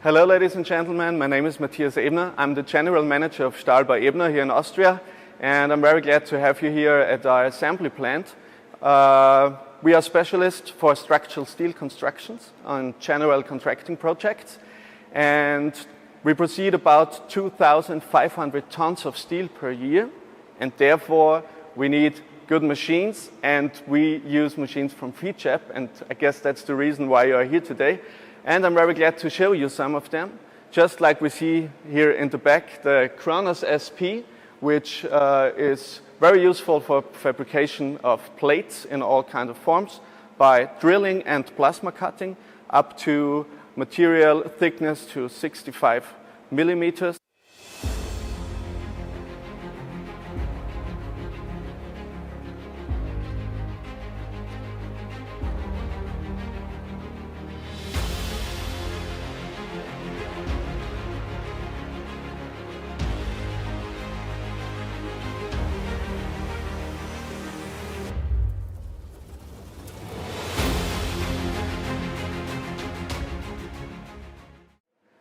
Hello, ladies and gentlemen. My name is Matthias Ebner. I'm the General Manager of Stahlbau Ebner here in Austria, and I'm very glad to have you here at our assembly plant. We are specialists for structural steel constructions on general contracting projects, and we proceed about 2,500 tons of steel per year, and therefore we need good machines, and we use machines from Ficep, and I guess that's the reason why you are here today. And I'm very glad to show you some of them. Just like we see here in the back, the Kronos SP, which is very useful for fabrication of plates in all kinds of forms by drilling and plasma cutting up to material thickness to 65 millimeters.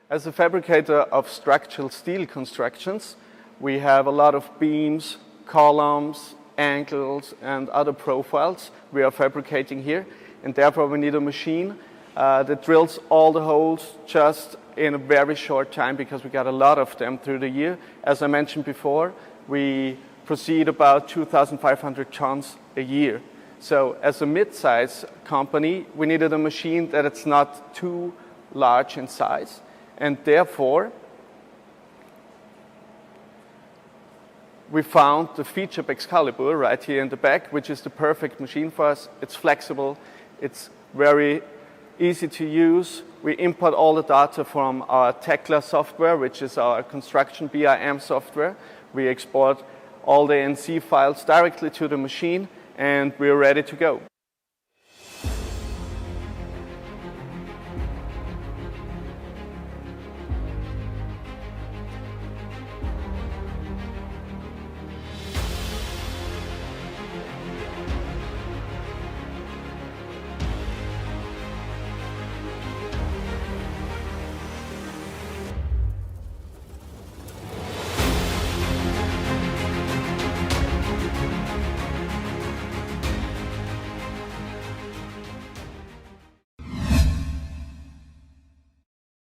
As a fabricator of structural steel constructions, we have a lot of beams, columns, angles, and other profiles we are fabricating here, and therefore we need a machine that drills all the holes just in a very short time, because we got a lot of them through the year. As I mentioned before, we proceed about 2,500 tons a year. So as a mid-size company, we needed a machine that it's not too large in size. And therefore, we found the Ficep Excalibur right here in the back, which is the perfect machine for us. It's flexible, it's very easy to use. We import all the data from our Tekla software, which is our construction BIM software. We export all the NC files directly to the machine, and we're ready to go.